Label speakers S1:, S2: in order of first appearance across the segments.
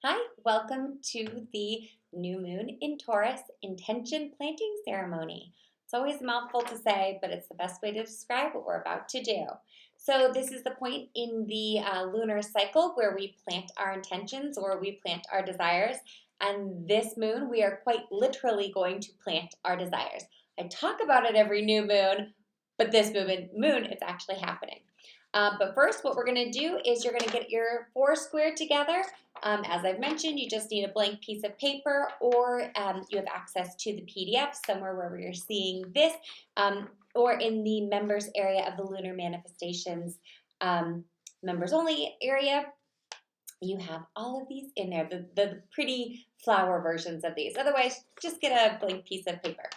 S1: Hi, welcome to the New Moon in Taurus Intention Planting Ceremony. It's always a mouthful to say, but it's the best way to describe what we're about to do. So this is the point in the lunar cycle where we plant our intentions or we plant our desires. And this moon, we are quite literally going to plant our desires. I talk about it every new moon, but this moon, it's actually happening. But first, what we're going to do is you're going to get your four square together. As I've mentioned, you just need a blank piece of paper or you have access to the PDF somewhere wherever you're seeing this or in the members area of the Lunar Manifestations members only area. You have all of these in there, the pretty flower versions of these. Otherwise, just get a blank piece of paper.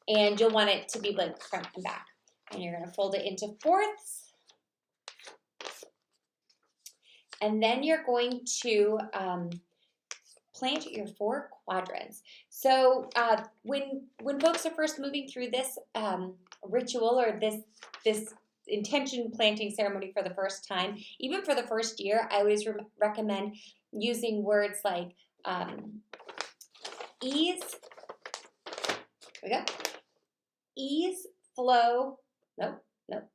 S1: And you'll want it to be blank front and back. And you're going to fold it into fourths. And then you're going to plant your four quadrants. So when folks are first moving through this ritual or this intention planting ceremony for the first time, even for the first year, I always recommend using words like ease. Here we go. Ease, flow. Nope.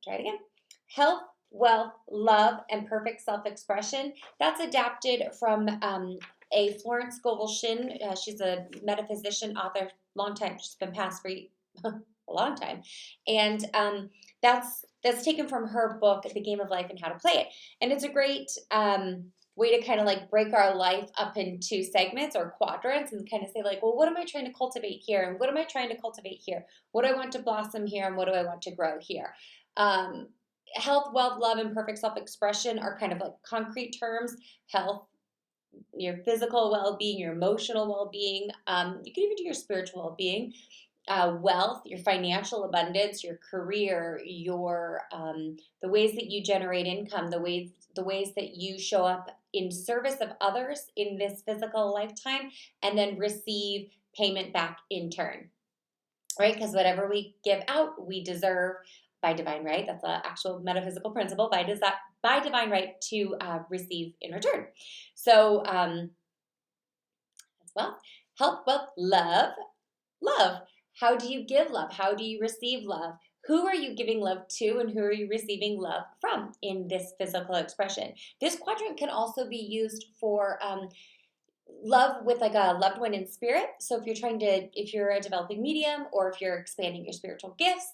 S1: Try it again. Health, wealth, love, and perfect self-expression. That's adapted from a Florence Scovel Shinn. She's a metaphysician, author, long time. She's been passed for a long time. And that's taken from her book, The Game of Life and How to Play It. And it's a great way to kind of like break our life up into segments or quadrants and kind of say like, well, what am I trying to cultivate here? And what am I trying to cultivate here? What do I want to blossom here? And what do I want to grow here? Health, wealth, love, and perfect self-expression are kind of like concrete terms. Health, your physical well-being, your emotional well-being. You can even do your spiritual well-being. Wealth, your financial abundance, your career, your the ways that you generate income, the ways that you show up in service of others in this physical lifetime, and then receive payment back in turn. Right? Because whatever we give out, we deserve by divine right. That's an actual metaphysical principle by divine right to receive in return. So as well, health, wealth, love. How do you give love? How do you receive love? Who are you giving love to and who are you receiving love from in this physical expression? This quadrant can also be used for love with like a loved one in spirit. So if you're a developing medium or if you're expanding your spiritual gifts,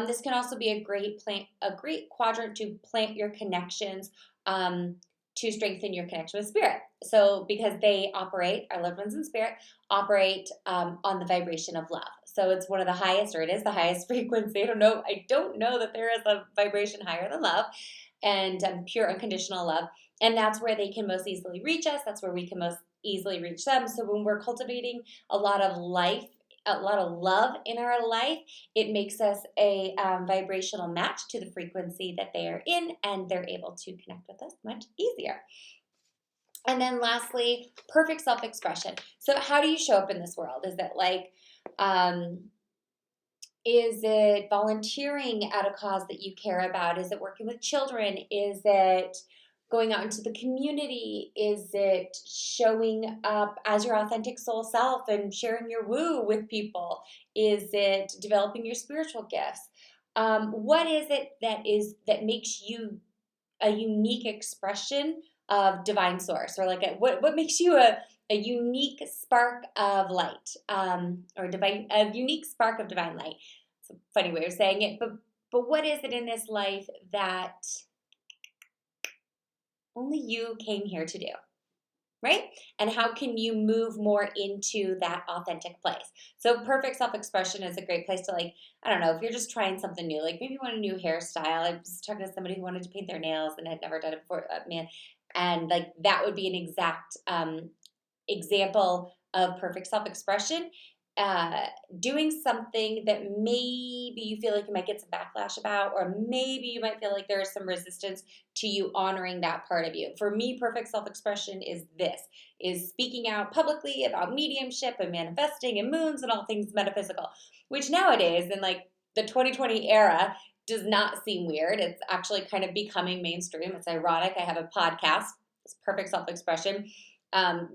S1: this can also be a great quadrant to plant your connections to strengthen your connection with spirit. So because our loved ones in spirit operate on the vibration of love. So it's one of the highest, or it is the highest frequency. I don't know that there is a vibration higher than love and pure unconditional love. And that's where they can most easily reach us. That's where we can most easily reach them. So when we're cultivating a lot of love in our life, it makes us a vibrational match to the frequency that they are in, and they're able to connect with us much easier. And then lastly, perfect self-expression. So how do you show up in this world? Is it like, is it volunteering at a cause that you care about? Is it working with children? Is it going out into the community? Is it showing up as your authentic soul self and sharing your woo with people? Is it developing your spiritual gifts? What is it that makes you a unique expression of divine source, or like what makes you a unique spark of light, or a unique spark of divine light? It's a funny way of saying it, but what is it in this life that only you came here to do, right? And how can you move more into that authentic place? So perfect self-expression is a great place to, like, I don't know, if you're just trying something new, like maybe you want a new hairstyle. I was talking to somebody who wanted to paint their nails and had never done it before, man. And like that would be an exact example of perfect self-expression. Doing something that maybe you feel like you might get some backlash about, or maybe you might feel like there is some resistance to you honoring that part of you. For me, perfect self-expression is speaking out publicly about mediumship and manifesting and moons and all things metaphysical, which nowadays in like the 2020 era does not seem weird. It's actually kind of becoming mainstream. It's ironic. I have a podcast, it's perfect self-expression.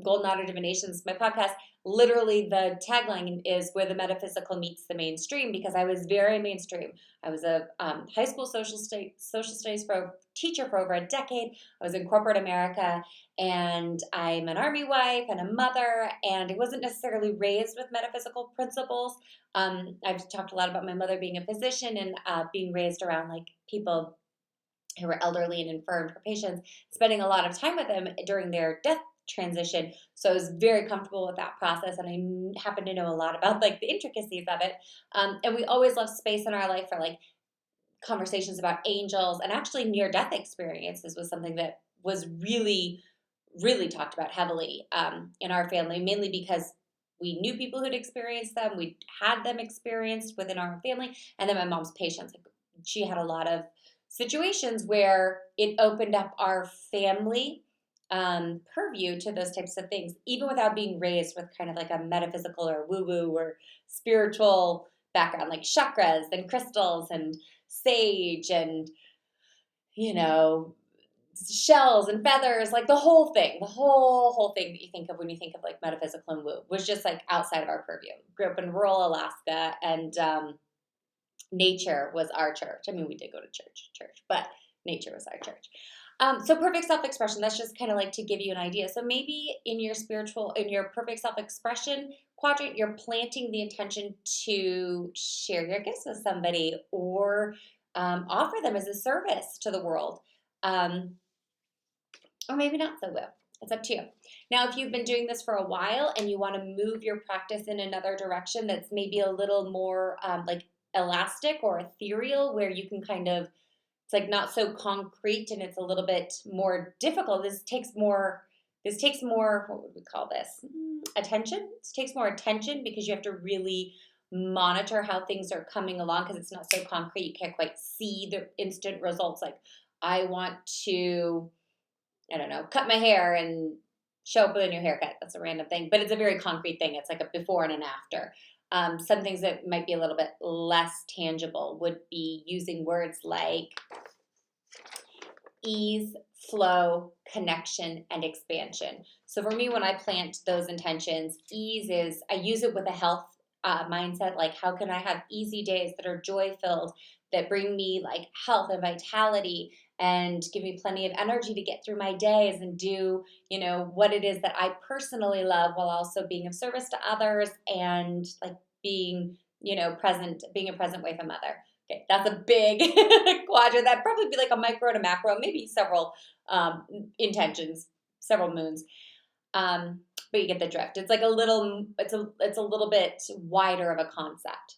S1: Golden Otter Divinations, my podcast, literally the tagline is where the metaphysical meets the mainstream, because I was very mainstream. I was a high school social studies teacher for over a decade. I was in corporate America, and I'm an army wife and a mother, and I wasn't necessarily raised with metaphysical principles. I've talked a lot about my mother being a physician and being raised around like people who were elderly and infirm, her patients, spending a lot of time with them during their death transition. So I was very comfortable with that process, and I happen to know a lot about like the intricacies of it. And we always left space in our life for like conversations about angels, and actually near-death experiences was something that was really, really talked about heavily in our family, mainly because we knew people who'd experienced them. We had them experienced within our family. And then my mom's patients, like, she had a lot of situations where it opened up our family purview to those types of things, even without being raised with kind of like a metaphysical or woo-woo or spiritual background, like chakras and crystals and sage and, you know, shells and feathers, like the whole thing that you think of when you think of like metaphysical and woo was just like outside of our purview. Grew up in rural Alaska, and nature was our church. I mean, we did go to church, but nature was our church. So perfect self-expression, that's just kind of like to give you an idea. So maybe in your perfect self-expression quadrant, you're planting the intention to share your gifts with somebody, or offer them as a service to the world. Or maybe not so well. It's up to you. Now, if you've been doing this for a while and you want to move your practice in another direction that's maybe a little more like elastic or ethereal, where you can kind of, it's like not so concrete and it's a little bit more difficult. This takes more, what would we call this? Attention. This takes more attention, because you have to really monitor how things are coming along, because it's not so concrete. You can't quite see the instant results. Like, I want to, I don't know, cut my hair and show up with a new haircut. That's a random thing, but it's a very concrete thing. It's like a before and an after. Some things that might be a little bit less tangible would be using words like ease, flow, connection, and expansion. So for me, when I plant those intentions, ease is, I use it with a health mindset. Like, how can I have easy days that are joy-filled, that bring me like health and vitality, and give me plenty of energy to get through my days and do, you know, what it is that I personally love, while also being of service to others, and like being, you know, present, being a present wife and mother. Okay, that's a big quadrant. That'd probably be like a micro to macro, maybe several intentions, several moons. But you get the drift. It's like a little, it's a little bit wider of a concept.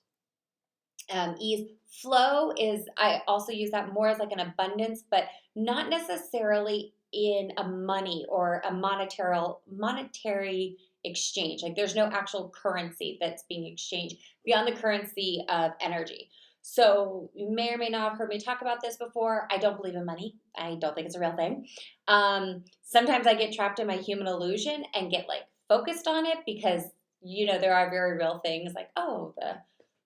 S1: Ease, flow is, I also use that more as like an abundance, but not necessarily in a money or a monetary exchange. Like, there's no actual currency that's being exchanged beyond the currency of energy. So you may or may not have heard me talk about this before. I don't believe in money. I don't think it's a real thing. Sometimes I get trapped in my human illusion and get like focused on it, because, you know, there are very real things like, oh, the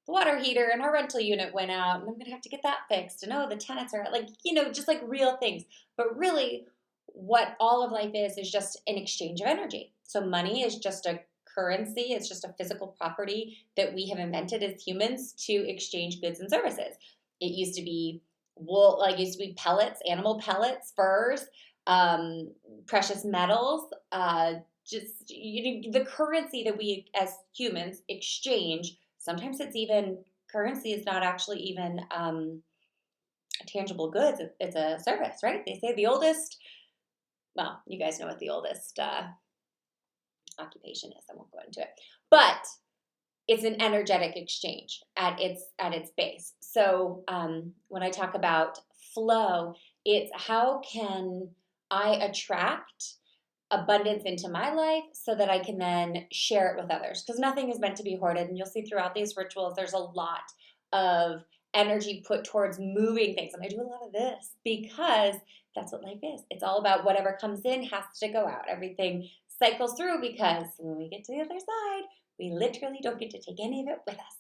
S1: water heater in our rental unit went out and I'm going to have to get that fixed. And oh, the tenants are like, you know, just like real things. But really, what all of life is just an exchange of energy. So money is just a currency. It's just a physical property that we have invented as humans to exchange goods and services. It used to be wool, like used to be pellets, animal pellets, furs, precious metals, just, you know, the currency that we as humans exchange. Sometimes it's even, currency is not actually even tangible goods. It's a service, right? They say the oldest, well, you guys know what the oldest occupation is. I won't go into it. But it's an energetic exchange at its base. So when I talk about flow, it's how can I attract abundance into my life so that I can then share it with others, because nothing is meant to be hoarded. And you'll see throughout these rituals, there's a lot of energy put towards moving things. And I do a lot of this because that's what life is. It's all about whatever comes in has to go out. Everything cycles through, because when we get to the other side, we literally don't get to take any of it with us.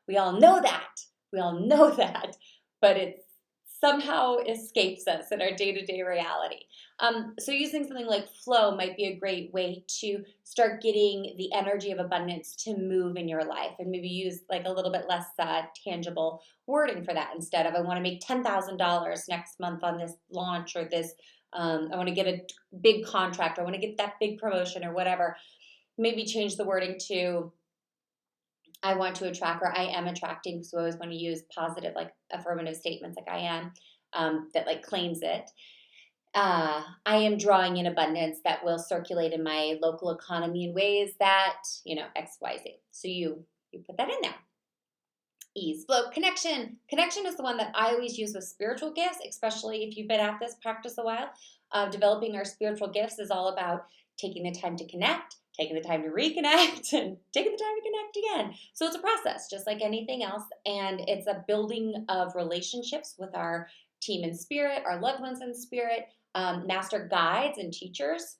S1: We all know that. But it's somehow escapes us in our day-to-day reality. So using something like flow might be a great way to start getting the energy of abundance to move in your life, and maybe use like a little bit less tangible wording for that. Instead of, I want to make $10,000 next month on this launch, or this, I want to get a big contract, or I want to get that big promotion, or whatever. Maybe change the wording to, I want to attract, or I am attracting. So I always want to use positive, like affirmative statements, like I am, that like claims it. I am drawing in abundance that will circulate in my local economy in ways that, X, Y, Z. So you put that in there. Ease, flow, connection. Connection is the one that I always use with spiritual gifts, especially if you've been at this practice a while. Developing our spiritual gifts is all about taking the time to connect, taking the time to reconnect, and taking the time to connect again. So it's a process, just like anything else. And it's a building of relationships with our team in spirit, our loved ones in spirit, master guides and teachers.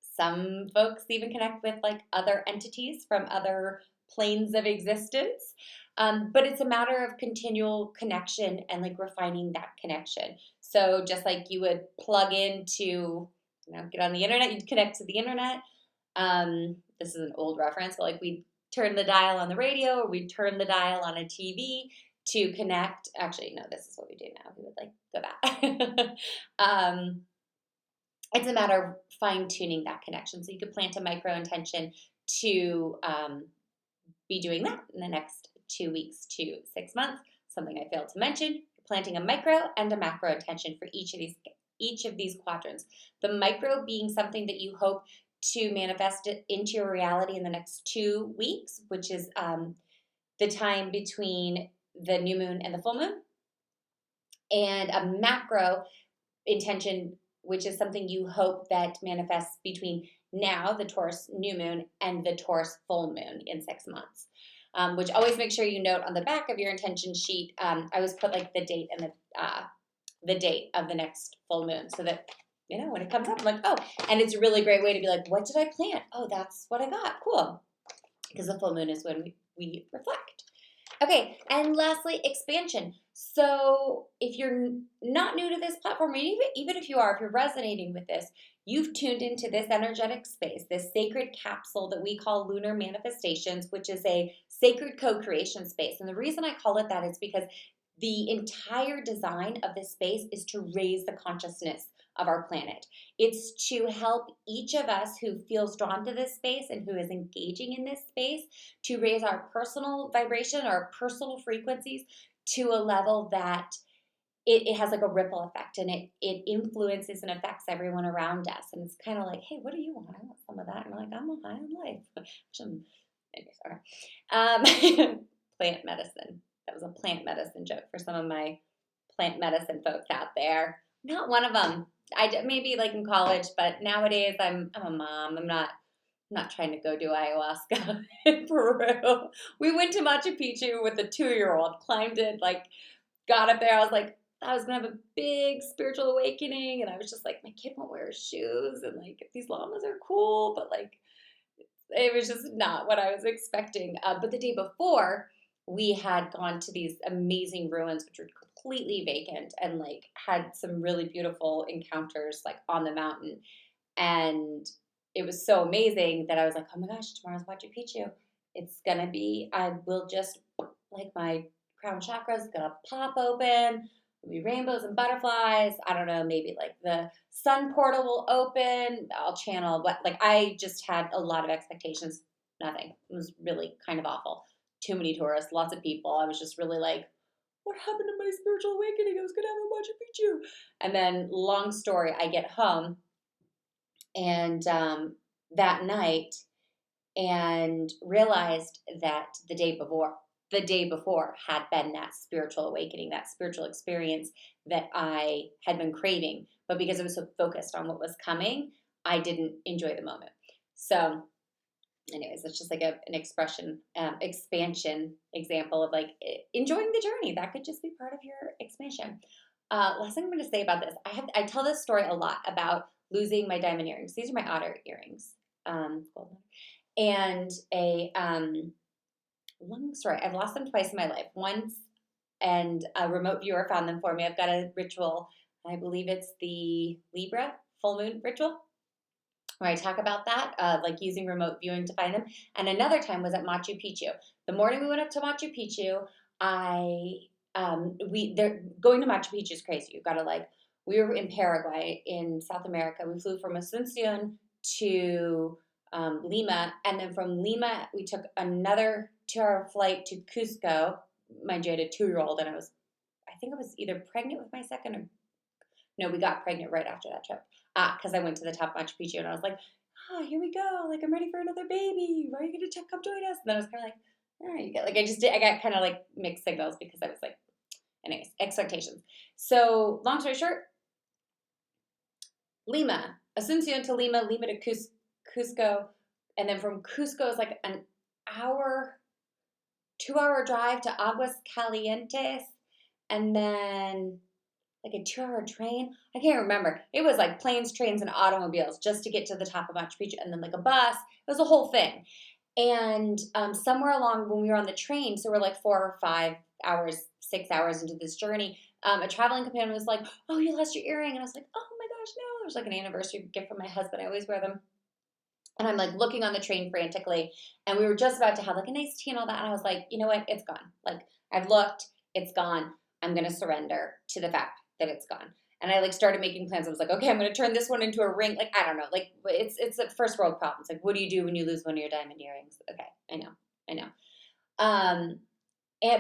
S1: Some folks even connect with like other entities from other planes of existence. But it's a matter of continual connection and like refining that connection. So just like you would plug into, get on the internet, you'd connect to the internet. This is an old reference, but like we'd turn the dial on the radio, or we'd turn the dial on a TV to connect. Actually, no, this is what we do now. We would like go back. It's a matter of fine-tuning that connection. So you could plant a micro intention to be doing that in the next 2 weeks to 6 months. Something I failed to mention, planting a micro and a macro intention for each of these quadrants. The micro being something that you hope to manifest it into your reality in the next 2 weeks, which is the time between the new moon and the full moon. And a macro intention, which is something you hope that manifests between now, the Taurus new moon, and the Taurus full moon in 6 months. Which always make sure you note on the back of your intention sheet. I always put like the date and the date of the next full moon, so that when it comes up, I'm like, oh. And it's a really great way to be like, what did I plant? Oh, that's what I got. Cool. Because the full moon is when we reflect. Okay, and lastly, expansion. So if you're not new to this platform, or even if you are, if you're resonating with this, you've tuned into this energetic space, this sacred capsule that we call Lunar Manifestations, which is a sacred co-creation space. And the reason I call it that is because the entire design of this space is to raise the consciousness of our planet. It's to help each of us who feels drawn to this space and who is engaging in this space to raise our personal vibration, our personal frequencies to a level that it has like a ripple effect, and it influences and affects everyone around us. And it's kind of like, hey, what do you want? I want some of that. And I'm like, I'm a high on life. Sorry. Plant medicine. That was a plant medicine joke for some of my plant medicine folks out there. Not one of them. Maybe like in college, but nowadays I'm a mom. I'm not trying to go do ayahuasca in Peru. We went to Machu Picchu with a 2-year-old, climbed it, like got up there. I was like, I was gonna have a big spiritual awakening, and I was just like, my kid won't wear shoes, and like these llamas are cool, but like it was just not what I was expecting. But the day before, we had gone to these amazing ruins, which were completely vacant, and like had some really beautiful encounters like on the mountain. And it was so amazing that I was like, oh my gosh, tomorrow's Machu Picchu. It's gonna be, I will just, like my crown chakra is gonna pop open. There'll be rainbows and butterflies. I don't know, maybe like the sun portal will open. I'll channel what, like I just had a lot of expectations. Nothing. It was really kind of awful. Too many tourists, lots of people. I was just really like, what happened to my spiritual awakening? I was gonna have a Machu Picchu. And then, long story, I get home and that night and realized that the day before had been that spiritual awakening, that spiritual experience that I had been craving. But because I was so focused on what was coming, I didn't enjoy the moment. So anyways, it's just like an expansion example of like enjoying the journey. That could just be part of your expansion. Last thing I'm going to say about this, I tell this story a lot about losing my diamond earrings. These are my Otter earrings. And a long story. I've lost them twice in my life. Once and a remote viewer found them for me. I've got a ritual. I believe it's the Libra full moon ritual, where I talk about that, like using remote viewing to find them. And another time was at Machu Picchu. The morning we went up to Machu Picchu, going to Machu Picchu is crazy. You've got to we were in Paraguay in South America. We flew from Asuncion to Lima, and then from Lima we took another 2-hour flight to Cusco. Mind you, I had a 2-year-old, and I think I was either pregnant with my second or no, we got pregnant right after that trip. Because I went to the top of Machu Picchu and I was like, here we go. Like, I'm ready for another baby. Why are you going to come join us? And then I was kind of like, all right, you get I got kind of like mixed signals because I was like, anyways, expectations. So long story short, Lima, Asuncion to Lima, Lima to Cusco. And then from Cusco is like an 2-hour drive to Aguas Calientes. And then like a 2-hour train. I can't remember. It was like planes, trains, and automobiles just to get to the top of Machu Picchu, and then like a bus. It was a whole thing. And somewhere along when we were on the train, so we're like 4 or 5 hours, 6 hours into this journey, a traveling companion was like, oh, you lost your earring. And I was like, oh my gosh, no. It was like an anniversary gift from my husband. I always wear them. And I'm like looking on the train frantically, and we were just about to have like a nice tea and all that. And I was like, you know what? It's gone. Like, I've looked, it's gone. I'm going to surrender to the fact that it's gone. And I like started making plans. I was like, okay, I'm going to turn this one into a ring. Like, I don't know. Like, it's a first world problems. Like, what do you do when you lose one of your diamond earrings? Okay, I know.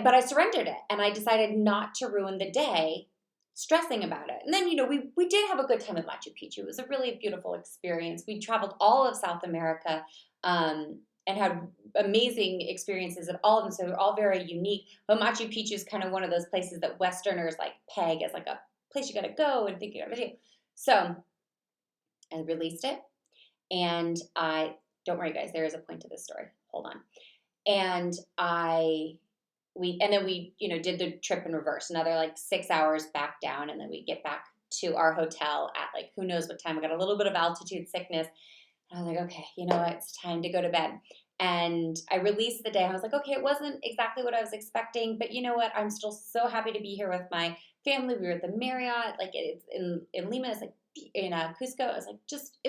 S1: But I surrendered it, and I decided not to ruin the day stressing about it. And then, we did have a good time at Machu Picchu. It was a really beautiful experience. We traveled all of South America, and had amazing experiences at all of them. So they're all very unique. But Machu Picchu is kind of one of those places that Westerners like peg as like a place you got to go and think you got to do. So I released it, and don't worry, guys. There is a point to this story. Hold on. And we did the trip in reverse. Another like 6 hours back down, and then we get back to our hotel at like who knows what time. We got a little bit of altitude sickness. I was like, okay, you know what? It's time to go to bed. And I released the day. I was like, okay, it wasn't exactly what I was expecting, but you know what? I'm still so happy to be here with my family. We were at the Marriott, like it's in Lima. It's like in Cusco. It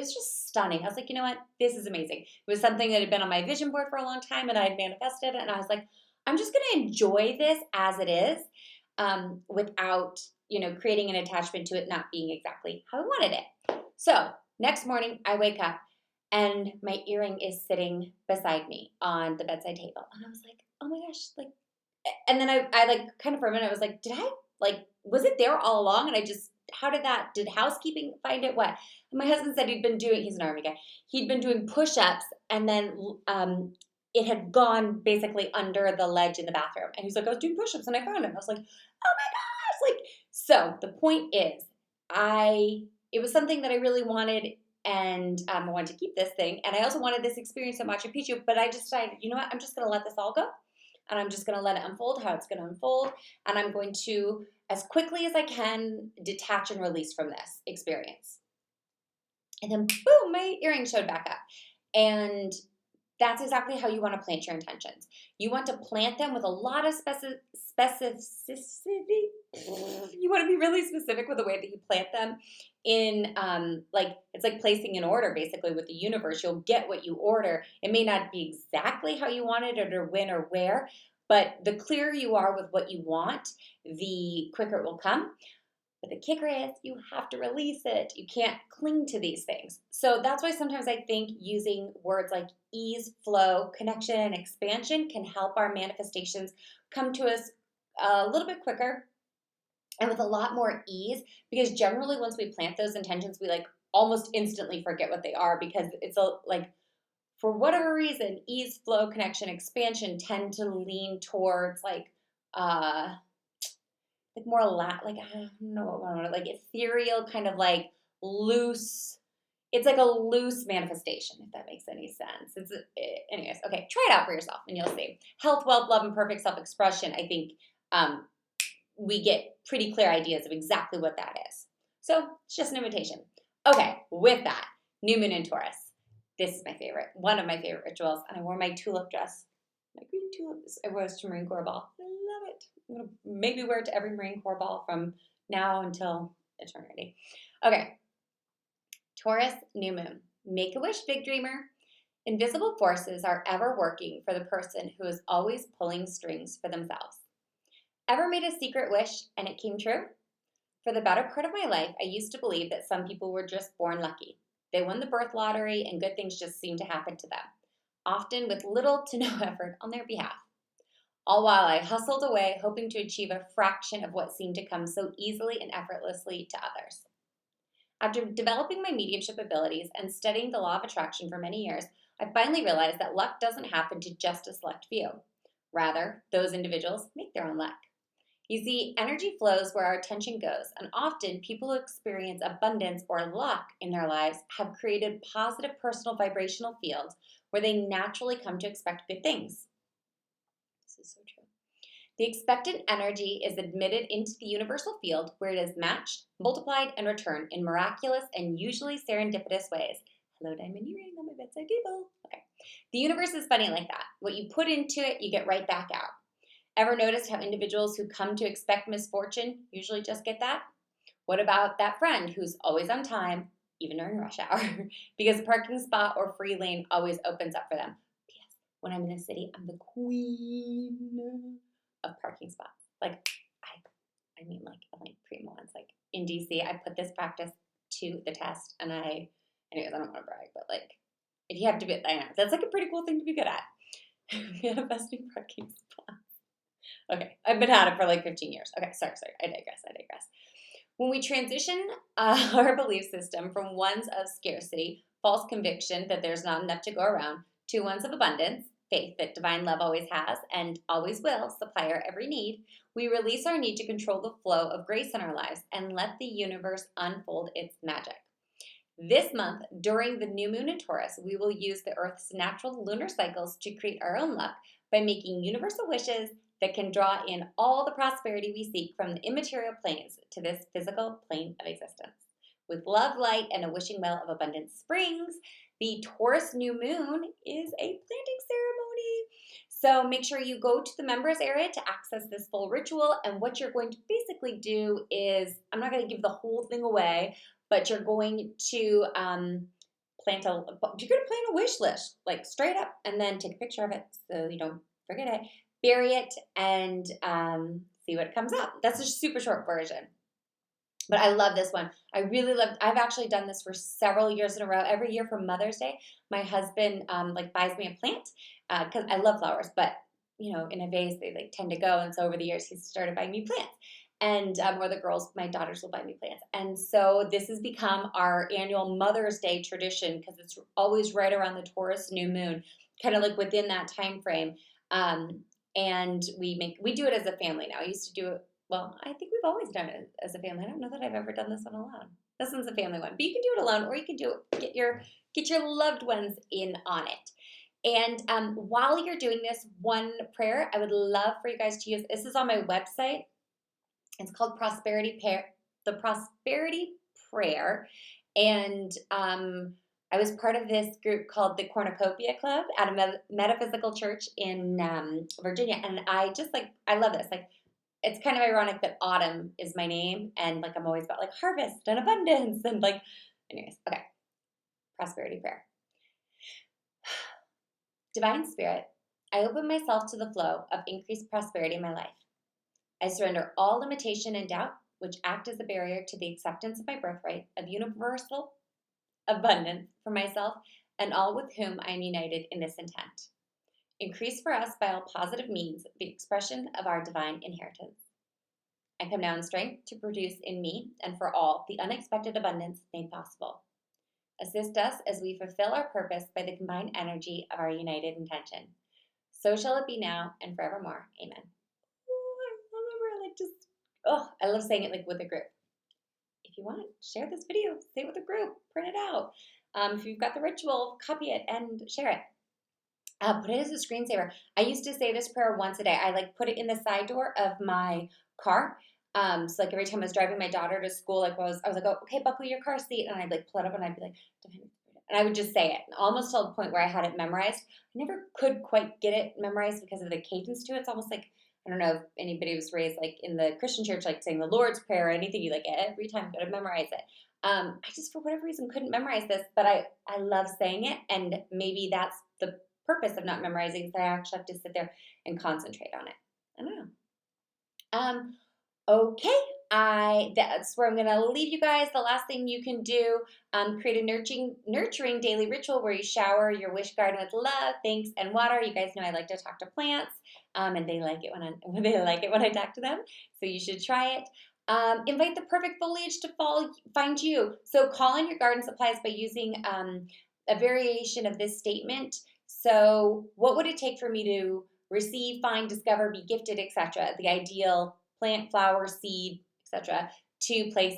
S1: was just stunning. I was like, you know what? This is amazing. It was something that had been on my vision board for a long time, and I had manifested it. And I was like, I'm just going to enjoy this as it is, without creating an attachment to it not being exactly how I wanted it. So next morning, I wake up, and my earring is sitting beside me on the bedside table. And I was like, oh my gosh, like, and then I like kind of for a minute, I was like, was it there all along? And did housekeeping find it? What? And my husband said he's an Army guy. He'd been doing push-ups, and then, it had gone basically under the ledge in the bathroom. And he's like, I was doing push-ups and I found it. And I was like, oh my gosh. So the point is, it was something that I really wanted, and I wanted to keep this thing. And I also wanted this experience at Machu Picchu, but I just decided, you know what? I'm just going to let this all go, and I'm just going to let it unfold how it's going to unfold. And I'm going to, as quickly as I can, detach and release from this experience. And then boom, my earring showed back up. And that's exactly how you want to plant your intentions. You want to plant them with a lot of specificity. You want to be really specific with the way that you plant them in, it's like placing an order basically with the universe. You'll get what you order. It may not be exactly how you wanted it or when or where, but the clearer you are with what you want, the quicker it will come. But the kicker is you have to release it. You can't cling to these things. So that's why sometimes I think using words like ease, flow, connection, and expansion can help our manifestations come to us a little bit quicker and with a lot more ease, because generally once we plant those intentions, we like almost instantly forget what they are, because it's for whatever reason, ease, flow, connection, expansion tend to lean towards more I don't know what I want, like ethereal, kind of like loose. It's like a loose manifestation, if that makes any sense. Anyways, okay, try it out for yourself and you'll see. Health, wealth, love, and perfect self-expression. I think we get pretty clear ideas of exactly what that is. So it's just an invitation. Okay, with that, New Moon in Taurus. This is my favorite, one of my favorite rituals, and I wore my tulip dress. My green tulip. I rose to Marine Corps ball. I love it. I'm going to maybe wear it to every Marine Corps ball from now until eternity. Okay. Taurus New Moon. Make a wish, big dreamer. Invisible forces are ever working for the person who is always pulling strings for themselves. Ever made a secret wish and it came true? For the better part of my life, I used to believe that some people were just born lucky. They won the birth lottery and good things just seemed to happen to them, often with little to no effort on their behalf. All while I hustled away, hoping to achieve a fraction of what seemed to come so easily and effortlessly to others. After developing my mediumship abilities and studying the law of attraction for many years, I finally realized that luck doesn't happen to just a select few. Rather, those individuals make their own luck. You see, energy flows where our attention goes, and often people who experience abundance or luck in their lives have created positive personal vibrational fields where they naturally come to expect good things. This is so true. The expected energy is admitted into the universal field where it is matched, multiplied, and returned in miraculous and usually serendipitous ways. Hello, Diamond Earring on my bedside table. Okay. The universe is funny like that. What you put into it, you get right back out. Ever noticed how individuals who come to expect misfortune usually just get that? What about that friend who's always on time, even during rush hour, because a parking spot or free lane always opens up for them? P.S. When I'm in the city, I'm the queen of parking spots. Like, I mean, like primo ones. Like in DC, I put this practice to the test, and anyways, I don't want to brag, but like, if you have to be, I know that's like a pretty cool thing to be good at. Manifesting parking spots. Okay, I've been at it for like 15 years. Okay, sorry. I digress. When we transition our belief system from ones of scarcity, false conviction that there's not enough to go around, to ones of abundance, faith that divine love always has and always will supply our every need, we release our need to control the flow of grace in our lives and let the universe unfold its magic. This month, during the new moon in Taurus, we will use the Earth's natural lunar cycles to create our own luck by making universal wishes that can draw in all the prosperity we seek from the immaterial planes to this physical plane of existence. With love, light, and a wishing well of abundant springs, the Taurus New Moon is a planting ceremony. So make sure you go to the members area to access this full ritual. And what you're going to basically do is, I'm not going to give the whole thing away, but you're going to plant a wish list, like straight up, and then take a picture of it so you don't forget it. Bury it and see what comes up. That's a super short version. But I love this one. I've actually done this for several years in a row. Every year for Mother's Day, my husband buys me a plant because I love flowers, but in a vase they tend to go. And so over the years, he's started buying me plants. And or the girls, my daughters will buy me plants. And so this has become our annual Mother's Day tradition because it's always right around the Taurus New Moon, kind of like within that time frame. And we do it as a family now. I used to do it. Well, I think we've always done it as a family. I don't know that I've ever done this one alone. This one's a family one, but you can do it alone, or you can get your loved ones in on it. And while you're doing this one prayer, I would love for you guys to use. This is on my website. It's called the Prosperity Prayer, and I was part of this group called the Cornucopia Club at a metaphysical church in Virginia, and I love this. It's kind of ironic that Autumn is my name, and I'm always about harvest and abundance, and anyways, okay. Prosperity Prayer. Divine Spirit, I open myself to the flow of increased prosperity in my life. I surrender all limitation and doubt, which act as a barrier to the acceptance of my birthright of universal abundance for myself and all with whom I am united in this intent. Increase for us by all positive means the expression of our divine inheritance. I come now in strength to produce in me and for all the unexpected abundance made possible. Assist us as we fulfill our purpose by the combined energy of our united intention. So shall it be now and forevermore. Amen. I love saying it with a group. If you want, share this video, say it with a group, print it out. If you've got the ritual, copy it and share it. Put it as a screensaver. I used to say this prayer once a day. I put it in the side door of my car. So every time I was driving my daughter to school, I was like, oh, okay, buckle your car seat, and I'd pull it up and I'd be like, and I would just say it, almost to the point where I had it memorized. I never could quite get it memorized because of the cadence to it. It's almost like I don't know if anybody was raised like in the Christian church, like saying the Lord's Prayer or anything. You like every time got to memorize it. I just for whatever reason couldn't memorize this, but I love saying it, and maybe that's the purpose of not memorizing, is that I actually have to sit there and concentrate on it. I don't know. Okay, that's where I'm going to leave you guys. The last thing you can do, create a nurturing daily ritual where you shower your wish garden with love, thanks, and water. You guys know I like to talk to plants, and they like it when I talk to them. So you should try it. Invite the perfect foliage to find you. So call in your garden supplies by using a variation of this statement. So what would it take for me to receive, find, discover, be gifted, etc.? The ideal plant, flower, seed, etc., to place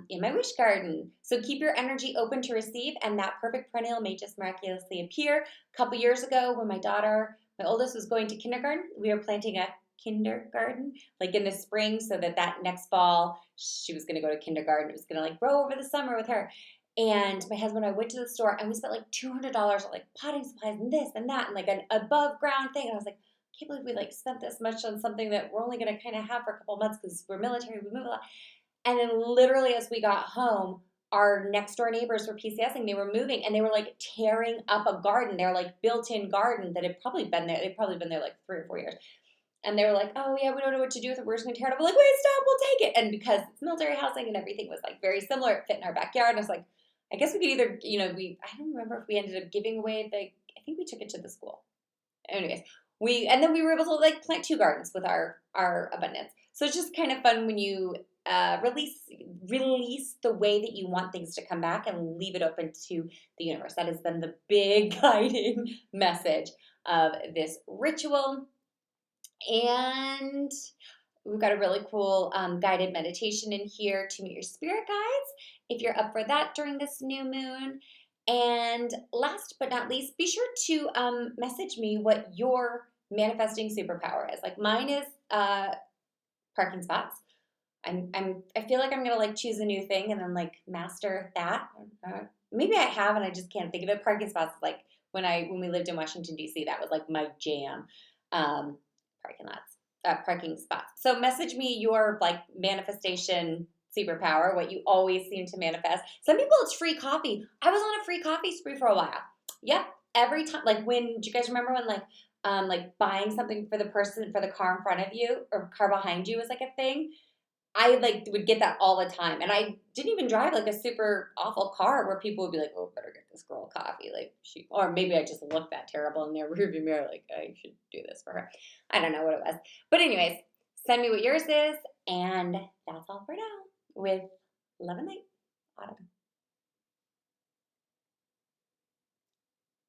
S1: in my wish garden. So keep your energy open to receive, and that perfect perennial may just miraculously appear. A couple years ago, when my oldest, was going to kindergarten, we were planting a kindergarten like in the spring, so that next fall she was going to go to kindergarten. It was going to like grow over the summer with her. And my husband and I went to the store, and we spent like $200 on like potting supplies and this and that and like an above ground thing. And I was like, I can't believe we like spent this much on something that we're only going to kind of have for a couple of months because we're military, we move a lot. And then literally as we got home, our next door neighbors were PCSing. They were moving, and they were like tearing up a garden. They're like built-in garden that had probably been there. They'd probably been there like 3 or 4 years. And they were like, oh yeah, we don't know what to do with it. We're just going to tear it up. We're like, wait, stop, we'll take it. And because it's military housing and everything was like very similar, it fit in our backyard. And I was like, I guess we could either, I don't remember if we ended up giving away I think we took it to the school. Anyways, and then we were able to like plant 2 gardens with our abundance. So it's just kind of fun when you release the way that you want things to come back and leave it open to the universe. That has been the big guiding message of this ritual. And we've got a really cool guided meditation in here to meet your spirit guides if you're up for that during this new moon. And last but not least, be sure to message me what your manifesting superpower is. Like mine is parking spots. I feel like I'm gonna like choose a new thing and then like master that. Maybe I have and I just can't think of it. Parking spots, like when we lived in Washington D.C., that was like my jam. Parking spots. So message me your like manifestation superpower, what you always seem to manifest. Some people it's free coffee. I was on a free coffee spree for a while. Yep. Every time, like do you guys remember when like buying something for the car in front of you or car behind you was like a thing? I like would get that all the time. And I didn't even drive like a super awful car where people would be like, oh, better get this girl coffee. Like or maybe I just looked that terrible in their rearview mirror. Like I should do this for her. I don't know what it was. But anyways, send me what yours is. And that's all for now with love and light. Autumn.